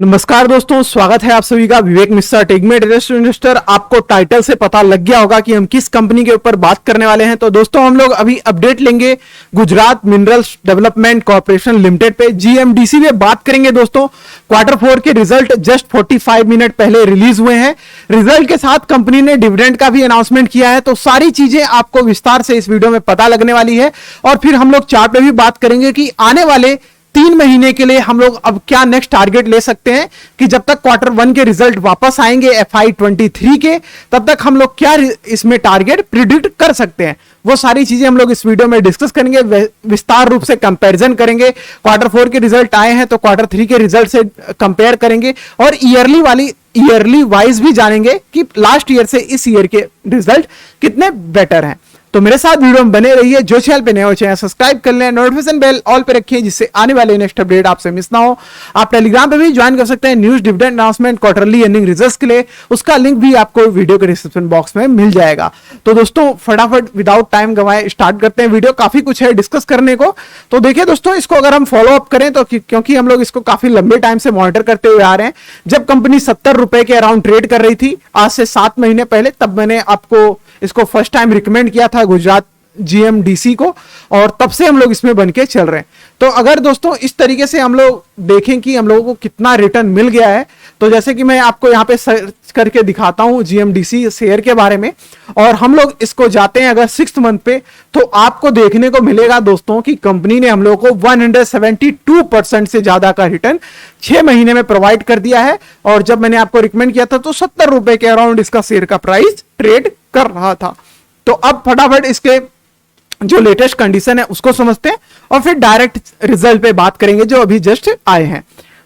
नमस्कार दोस्तों, स्वागत है आप सभी का विवेक मिश्रा टेक में इन्वेस्टर। आपको टाइटल से पता लग गया होगा कि हम किस कंपनी के ऊपर बात करने वाले हैं। तो दोस्तों हम लोग अभी अपडेट लेंगे Gujarat minerals development corporation limited पे, जीएमडीसी पे बात करेंगे। दोस्तों क्वार्टर 4 के रिजल्ट जस्ट 45 मिनट पहले रिलीज हुए हैं। रिजल्ट के साथ कंपनी ने डिविडेंड का भी अनाउंसमेंट किया है। तो सारी चीजें आपको विस्तार से इस वीडियो में पता लगने वाली है। और फिर हम लोग चार्ट पे भी बात करेंगे कि आने वाले 3 महीने के लिए हम लोग अब क्या नेक्स्ट टारगेट ले सकते हैं कि जब तक क्वार्टर 1 के रिजल्ट वापस आएंगे FY23 के, तब तक हम लोग क्या इसमें टारगेट प्रिडिक्ट कर सकते हैं। वो सारी चीजें हम लोग इस वीडियो में डिस्कस करेंगे, विस्तार रूप से कंपैरिजन करेंगे। क्वार्टर 4 के रिजल्ट आए हैं तो क्वार्टर 3 के रिजल्ट से कंपेयर करेंगे और ईयरली वाइज भी जानेंगे कि लास्ट ईयर से इस ईयर के रिजल्ट कितने बेटर हैं। तो मेरे साथ वीडियो में बने रहिए। जो चैनल पे नए हो चैनल सब्सक्राइब कर लें, नोटिफिकेशन बेल ऑल पे रखिए जिससे आने वाले नेक्स्ट अपडेट आपसे मिस ना हो। आप टेलीग्राम पे भी ज्वाइन कर सकते हैं news dividend announcement quarterly earning results के लिए। उसका लिंक भी आपको वीडियो के डिस्क्रिप्शन बॉक्स में मिल जाएगा। तो दोस्तों फटाफट विदाउट टाइम गवाए स्टार्ट करते हैं। वीडियो काफी कुछ है डिस्कस करने को। तो देखिए दोस्तों, इसको अगर हम फॉलो अप करें तो क्योंकि हम लोग इसको काफी लंबे टाइम से मॉनिटर करते हुए आ रहे हैं। जब कंपनी 70 रुपए के अराउंड ट्रेड कर रही थी आज से 7 महीने पहले, तब मैंने आपको इसको फर्स्ट टाइम रिकमेंड किया था गुजरात जीएमडीसी को, और तब से हम लोग इसमें बन के चल रहे हैं। तो अगर दोस्तों इस तरीके से हम लोग देखें कि हम लोगों को कितना रिटर्न मिल गया है, तो जैसे कि मैं आपको यहाँ पे सर्च करके दिखाता हूँ जीएमडीसी शेयर के बारे में, और हम लोग इसको जाते हैं अगर 6th मंथ पे, तो आपको देखने को मिलेगा दोस्तों कि कंपनी ने हम लोगों को 172% से ज्यादा का रिटर्न 6 महीने में प्रोवाइड कर दिया है। और जब मैंने आपको रिकमेंड किया था तो 70 रुपए के अराउंड इसका शेयर का प्राइस ट्रेड कर रहा था। तो अब फटाफट इसके जो लेटेस्ट कंडीशन है उसको समझते हैं और फिर डायरेक्ट रिजल्ट पे बात करेंगे जो अभी जस्ट आए हैं।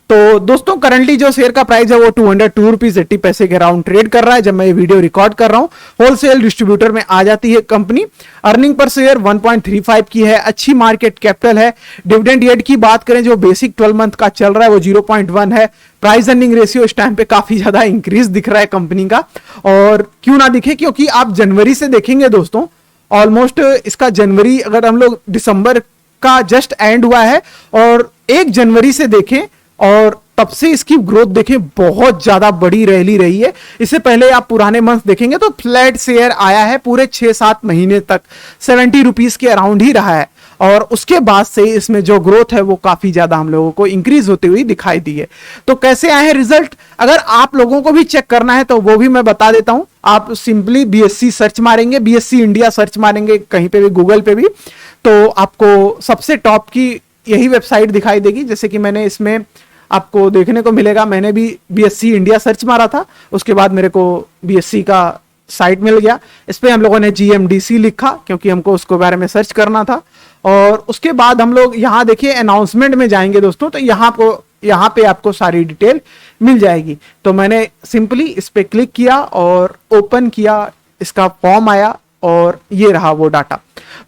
तो दोस्तों करंटली जो शेयर का प्राइस है वो 202 रुपीज 80 पैसे के अराउंड ट्रेड कर रहा है जब मैं ये वीडियो रिकॉर्ड कर रहा हूं। होलसेल डिस्ट्रीब्यूटर में आ जाती है कंपनी। अर्निंग पर शेयर 1.35 की है, अच्छी मार्केट कैपिटल है। डिविडेंड यील्ड की बात करें जो बेसिक 12 मंथ का चल रहा है वो 0.1 है। प्राइस अर्निंग रेशियो इस टाइम पे काफी ज्यादा इंक्रीज दिख रहा है कंपनी का, और क्यों ना दिखे, क्योंकि आप जनवरी से देखेंगे दोस्तों, ऑलमोस्ट इसका जनवरी, अगर हम लोग दिसंबर का जस्ट एंड हुआ है और 1 जनवरी से देखें और तब से इसकी ग्रोथ देखें बहुत ज्यादा बड़ी रही है। इससे पहले आप पुराने मंथ देखेंगे तो फ्लैट शेयर आया है पूरे 6-7 महीने तक 70 रुपीज के अराउंड ही रहा है, और उसके बाद से इसमें जो ग्रोथ है वो काफी ज्यादा हम लोगों को इंक्रीज होती हुई दिखाई दी है। तो कैसे आए हैं रिजल्ट, अगर आप लोगों को भी चेक करना है तो वो भी मैं बता देता हूं। आप सिंपली BSC सर्च मारेंगे, BSC इंडिया सर्च मारेंगे कहीं पे भी, गूगल पे भी, तो आपको सबसे टॉप की यही वेबसाइट दिखाई देगी। जैसे कि मैंने इसमें आपको देखने को मिलेगा, मैंने भी BSC इंडिया सर्च मारा था, उसके बाद मेरे को BSC का साइट मिल गया। इस पे हम लोगों ने GMDC लिखा क्योंकि हमको उसके बारे में सर्च करना था। और उसके बाद हम लोग यहाँ देखिए अनाउंसमेंट में जाएंगे दोस्तों, तो यहाँ पे आपको सारी डिटेल मिल जाएगी। तो मैंने सिंपली इस पे क्लिक किया और ओपन किया, इसका फॉर्म आया और ये रहा वो डाटा।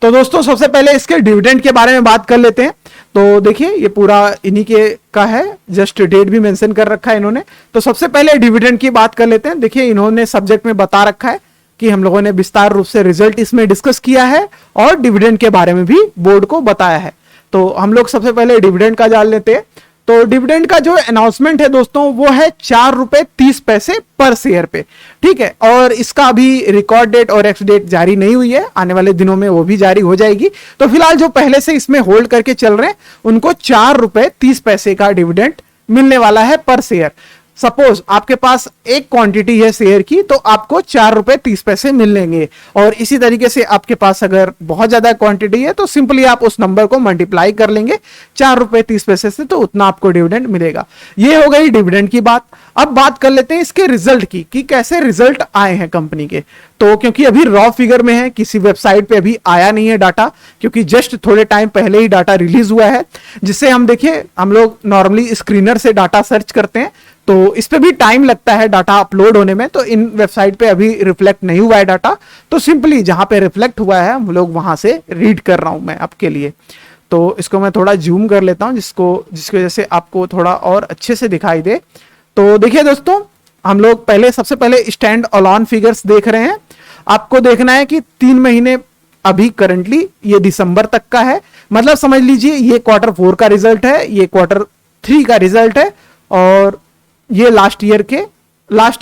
तो दोस्तों सबसे पहले इसके डिविडेंड के बारे में बात कर लेते हैं। तो देखिए ये पूरा इन्हीं के का है, जस्ट डेट भी मेंशन कर रखा है इन्होंने। तो सबसे पहले डिविडेंड की बात कर लेते हैं। देखिए इन्होंने सब्जेक्ट में बता रखा है कि हम लोगों ने विस्तार रूप से रिजल्ट इसमें डिस्कस किया है और डिविडेंड के बारे में भी बोर्ड को बताया है। तो हम लोग सबसे पहले डिविडेंड का जान लेते हैं। तो डिविडेंड का जो अनाउंसमेंट है दोस्तों वो है 4 रुपए 30 पैसे पर शेयर पे, ठीक है। और इसका अभी रिकॉर्ड डेट और एक्स डेट जारी नहीं हुई है, आने वाले दिनों में वो भी जारी हो जाएगी। तो फिलहाल जो पहले से इसमें होल्ड करके चल रहे हैं उनको 4 रुपए 30 पैसे का डिविडेंड मिलने वाला है पर शेयर। सपोज आपके पास एक क्वांटिटी है शेयर की तो आपको 4 रुपए 30 पैसे मिलेंगे, और इसी तरीके से आपके पास अगर बहुत ज्यादा क्वांटिटी है तो सिंपली आप उस नंबर को मल्टीप्लाई कर लेंगे 4 रुपए 30 पैसे से, तो उतना आपको डिविडेंड मिलेगा। ये हो गई डिविडेंड की बात। अब बात कर लेते हैं इसके रिजल्ट की कि कैसे रिजल्ट आए हैं कंपनी के। तो क्योंकि अभी रॉ फिगर में है, किसी वेबसाइट पे अभी आया नहीं है डाटा, क्योंकि जस्ट थोड़े टाइम पहले ही डाटा रिलीज हुआ है, जिससे हम देखिए हम लोग नॉर्मली स्क्रीनर से डाटा सर्च करते हैं तो इस पे भी टाइम लगता है डाटा अपलोड होने में। तो इन वेबसाइट पे अभी रिफ्लेक्ट नहीं हुआ है डाटा, तो सिंपली जहां पे रिफ्लेक्ट हुआ है हम लोग वहां से रीड कर रहा हूं मैं आपके लिए। तो इसको मैं थोड़ा जूम कर लेता हूं जिसकी वजह से आपको थोड़ा और अच्छे से दिखाई दे। तो देखिए दोस्तों, हम लोग सबसे पहले स्टैंड अलोन फिगर्स देख रहे हैं। आपको देखना है कि 3 महीने अभी करंटली ये दिसंबर तक का है, मतलब समझ लीजिए ये क्वार्टर 4 का रिजल्ट है, ये क्वार्टर 3 का रिजल्ट है, और ये लास्ट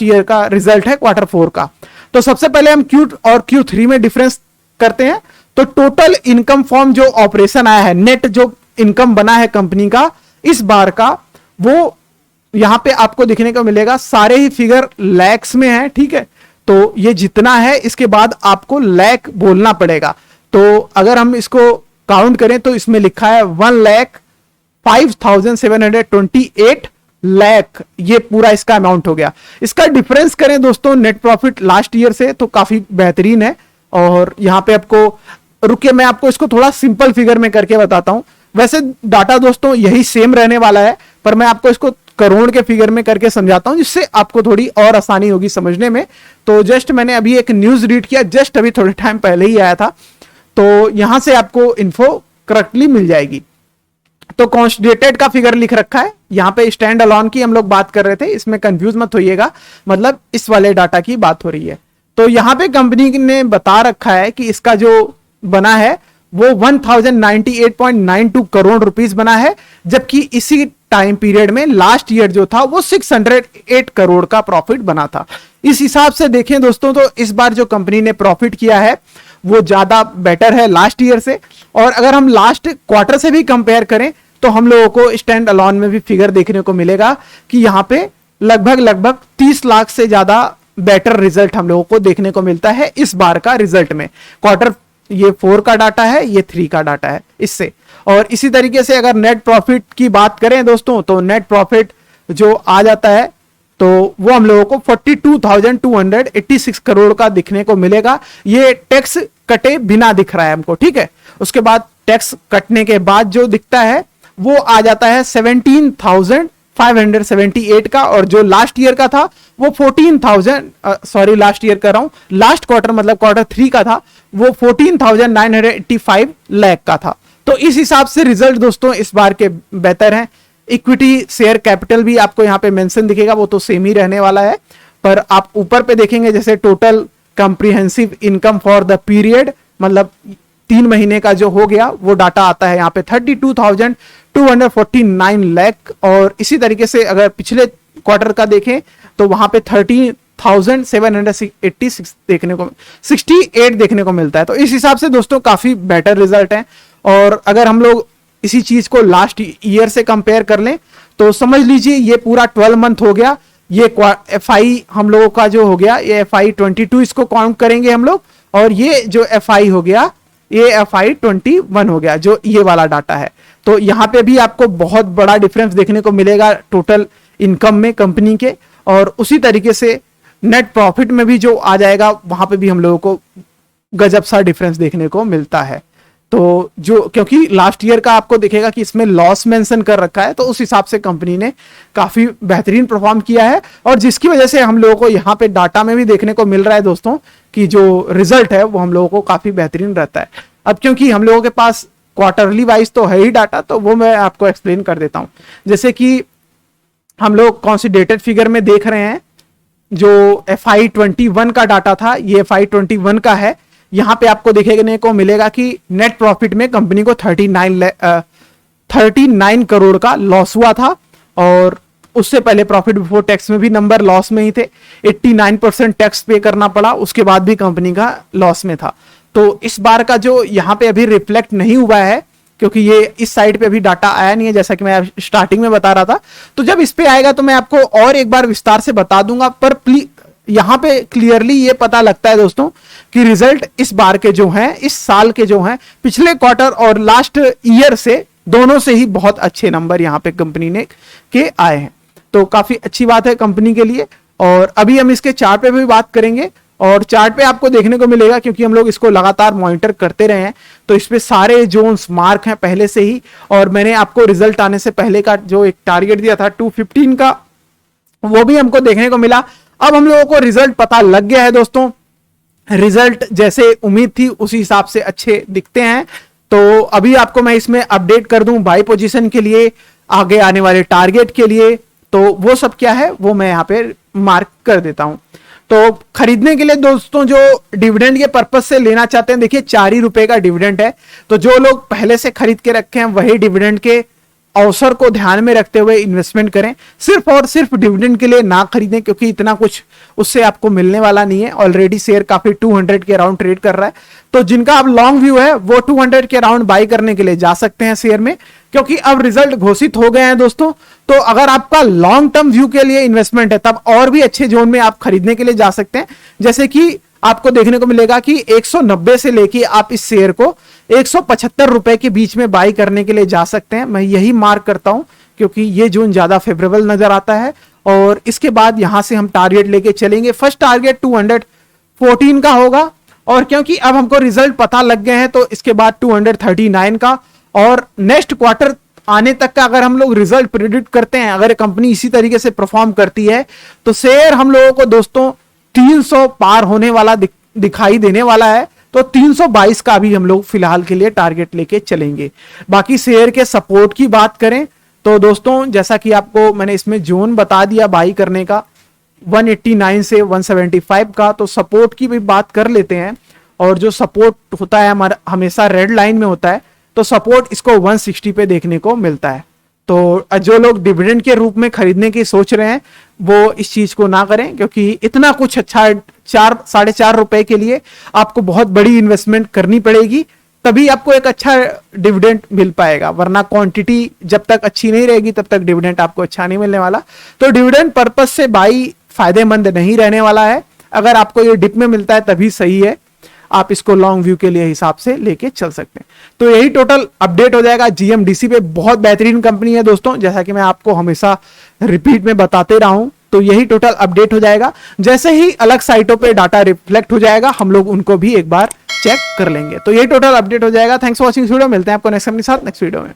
ईयर का रिजल्ट है क्वार्टर 4 का। तो सबसे पहले हम Q और Q3 में डिफरेंस करते हैं। तो टोटल इनकम फॉर्म जो ऑपरेशन आया है, नेट जो इनकम बना है कंपनी का इस बार का, वो यहां पे आपको दिखने को मिलेगा। सारे ही फिगर लैक्स में है, ठीक है। तो ये जितना है इसके बाद आपको लैख बोलना पड़ेगा। तो अगर हम इसको काउंट करें तो इसमें लिखा है 1,05,728 लाख, ये पूरा इसका अमाउंट हो गया। इसका डिफरेंस करें दोस्तों नेट प्रॉफिट लास्ट ईयर से तो काफी बेहतरीन है। और यहां पे आपको रुकिए, मैं आपको इसको थोड़ा सिंपल फिगर में करके बताता हूं। वैसे डाटा दोस्तों यही सेम रहने वाला है, पर मैं आपको इसको करोड़ के फिगर में करके समझाता हूं जिससे आपको थोड़ी और आसानी होगी समझने में। तो जस्ट मैंने अभी एक न्यूज रीड किया, जस्ट अभी थोड़े टाइम पहले ही आया था, तो यहां से आपको इन्फो करेक्टली मिल जाएगी। तो कॉन्स्टिट्यूटेड का फिगर लिख रखा है, यहां पे स्टैंड अलोन की हम लोग बात कर रहे थे, इसमें कंफ्यूज मत होइएगा, मतलब इस वाले डाटा की बात हो रही है। तो यहां पे कंपनी ने बता रखा है कि इसका जो बना है वो 1098.92 करोड़ रुपीस बना है, जबकि इसी टाइम पीरियड में लास्ट ईयर जो था वो 608 करोड़ का प्रॉफिट बना था। इस हिसाब से देखें दोस्तों तो इस बार जो कंपनी ने प्रॉफिट किया है वो ज्यादा बेटर है लास्ट ईयर से। और अगर हम लास्ट क्वार्टर से भी कंपेयर करें तो हम लोगों को स्टैंड अलोन में भी फिगर देखने को मिलेगा कि यहां पे लगभग 30 लाख से ज्यादा बेटर रिजल्ट हम लोगों को देखने को मिलता है इस बार का रिजल्ट में। क्वार्टर ये 4 का डाटा है, ये 3 का डाटा है इससे। और इसी तरीके से अगर नेट प्रॉफिट की बात करें दोस्तों तो नेट प्रॉफिट जो आ जाता है तो वो हम लोगों को 42,286 करोड़ का दिखने को मिलेगा। ये टैक्स कटे बिना दिख रहा है हमको, ठीक है। उसके बाद टैक्स कटने के बाद जो दिखता है वो आ जाता है 17,578 का, और जो लास्ट ईयर का था वो 14,000 लास्ट ईयर कर रहा हूं, लास्ट क्वार्टर मतलब क्वार्टर 3 का था वो 14,985 लाख का था। तो इस हिसाब से रिजल्ट दोस्तों इस बार के बेहतर हैं। इक्विटी शेयर कैपिटल भी आपको यहां पे मेंशन दिखेगा, वो तो सेम ही रहने वाला है, पर आप ऊपर पे देखेंगे जैसे total comprehensive income for the period, मतलब 3 महीने का जो हो गया वो डाटा आता है यहाँ पे 32,249 लाख। और इसी तरीके से अगर पिछले क्वार्टर का देखें तो वहां पे 30,786 देखने को 68 देखने को मिलता है। तो इस हिसाब से दोस्तों काफी बेटर रिजल्ट है। और अगर हम लोग इसी चीज को लास्ट ईयर से कंपेयर कर लें तो समझ लीजिए ये पूरा 12 मंथ हो गया। ये FI हम लोगों का जो हो गया ये FI 22 इसको काउंट करेंगे हम लोग, और ये जो FI हो गया ये FI 21 हो गया जो ये वाला डाटा है। तो यहां पे भी आपको बहुत बड़ा डिफरेंस देखने को मिलेगा टोटल इनकम में कंपनी के, और उसी तरीके से नेट प्रॉफिट में भी जो आ जाएगा वहां पे भी हम लोगों को गजब सा डिफरेंस देखने को मिलता है। तो जो क्योंकि लास्ट ईयर का आपको दिखेगा कि इसमें लॉस मेंशन कर रखा है, तो उस हिसाब से कंपनी ने काफी बेहतरीन परफॉर्म किया है, और जिसकी वजह से हम लोगों को यहाँ पे डाटा में भी देखने को मिल रहा है दोस्तों कि जो रिजल्ट है वो हम लोगों को काफी बेहतरीन रहता है। अब क्योंकि हम लोगों के पास क्वार्टरली वाइज तो है ही डाटा, तो वो मैं आपको एक्सप्लेन कर देता हूं। जैसे कि हम लोग कंसोलिडेटेड फिगर में देख रहे हैं जो FI 21 का डाटा था, ये FI 21 का है। यहां पे आपको देखने को मिलेगा कि नेट प्रॉफिट में कंपनी को 39 करोड़ का लॉस हुआ था, और उससे पहले प्रॉफिट बिफोर टैक्स में भी नंबर लॉस में ही थे। 89% टैक्स पे करना पड़ा, उसके बाद भी कंपनी का लॉस में था। तो इस बार का जो यहाँ पे अभी रिफ्लेक्ट नहीं हुआ है क्योंकि ये इस साइड पे अभी डाटा आया नहीं है, जैसा कि मैं स्टार्टिंग में बता रहा था। तो जब इस पे आएगा तो मैं आपको और एक बार विस्तार से बता दूंगा, पर प्लीज यहां पे क्लियरली ये पता लगता है दोस्तों कि रिजल्ट इस बार के जो हैं, इस साल के जो हैं, पिछले क्वार्टर और लास्ट ईयर से दोनों से ही बहुत अच्छे नंबर यहां पे कंपनी ने के आए हैं। तो काफी अच्छी बात है कंपनी के लिए। और अभी हम इसके चार्ट पे भी बात करेंगे, और चार्ट पे आपको देखने को मिलेगा क्योंकि हम लोग इसको लगातार मॉनिटर करते रहे हैं, तो इस पे सारे जोन्स मार्क हैं पहले से ही। और मैंने आपको रिजल्ट आने से पहले का जो एक टारगेट दिया था 215 का, वो भी हमको देखने को मिला। अब हम लोगों को रिजल्ट पता लग गया है दोस्तों, रिजल्ट जैसे उम्मीद थी उसी हिसाब से अच्छे दिखते हैं। तो अभी आपको मैं इसमें अपडेट कर दूं बाई पोजीशन के लिए, आगे आने वाले टारगेट के लिए, तो वो सब क्या है वो मैं यहां पे मार्क कर देता हूं। तो खरीदने के लिए दोस्तों जो डिविडेंड के पर्पज से लेना चाहते हैं, देखिए 4 ही रुपए का डिविडेंड है, तो जो लोग पहले से खरीद के रखे हैं वही डिविडेंड के अवसर को ध्यान में रखते हुए इन्वेस्टमेंट करें, सिर्फ और सिर्फ डिविडेंड के लिए ना खरीदें, क्योंकि इतना कुछ उससे आपको मिलने वाला नहीं है। ऑलरेडी शेयर काफी 200 के अराउंड ट्रेड कर रहा है, तो जिनका अब लॉन्ग व्यू है वो 200 के अराउंड बाई करने के लिए जा सकते हैं शेयर में, क्योंकि अब रिजल्ट घोषित हो गए हैं दोस्तों। तो अगर आपका लॉन्ग टर्म व्यू के लिए इन्वेस्टमेंट है तब और भी अच्छे जोन में आप खरीदने के लिए जा सकते हैं। जैसे कि आपको देखने को मिलेगा कि 190 से लेके आप इस शेयर को 175 रुपए के बीच में बाई करने के लिए जा सकते हैं। मैं यही मार्क करता हूं क्योंकि ये जोन ज्यादा फेवरेबल नजर आता है। और इसके बाद यहां से हम टारगेट लेके चलेंगे। फर्स्ट टारगेट 214 का होगा, और क्योंकि अब हमको रिजल्ट पता लग गए हैं तो इसके बाद 239 का, और नेक्स्ट क्वार्टर आने तक का अगर हम लोग रिजल्ट प्रेडिक्ट करते हैं, अगर कंपनी इसी तरीके से परफॉर्म करती है तो शेयर हम लोगों को दोस्तों 300 पार होने वाला दिखाई देने वाला है। तो 322 का भी हम लोग फिलहाल के लिए टारगेट लेके चलेंगे। बाकी शेयर के सपोर्ट की बात करें तो दोस्तों, जैसा कि आपको मैंने इसमें जोन बता दिया बाई करने का 189 से 175 का, तो सपोर्ट की भी बात कर लेते हैं। और जो सपोर्ट होता है हमारा हमेशा रेड लाइन में होता है, तो सपोर्ट इसको 160 पे देखने को मिलता है। तो जो लोग डिविडेंड के रूप में खरीदने की सोच रहे हैं वो इस चीज को ना करें, क्योंकि इतना कुछ अच्छा 4-4.5 रुपए के लिए आपको बहुत बड़ी इन्वेस्टमेंट करनी पड़ेगी, तभी आपको एक अच्छा डिविडेंड मिल पाएगा। वरना क्वांटिटी जब तक अच्छी नहीं रहेगी तब तक डिविडेंड आपको अच्छा नहीं मिलने वाला। तो डिविडेंड पर्पस से बाई फायदेमंद नहीं रहने वाला है। अगर आपको ये डिप में मिलता है तभी सही है, आप इसको लॉन्ग व्यू के लिए हिसाब से लेके चल सकते हैं। तो यही टोटल अपडेट हो जाएगा। जीएमडीसी पे बहुत बेहतरीन कंपनी है दोस्तों, जैसा कि मैं आपको हमेशा रिपीट में बताते रहा हूं। तो यही टोटल अपडेट हो जाएगा। जैसे ही अलग साइटों पे डाटा रिफ्लेक्ट हो जाएगा हम लोग उनको भी एक बार चेक कर लेंगे। तो यही टोटल अपडेट हो जाएगा। Thanks for watching video. मिलते हैं आपको नेक्स्ट साथ नेक्स्ट वीडियो में।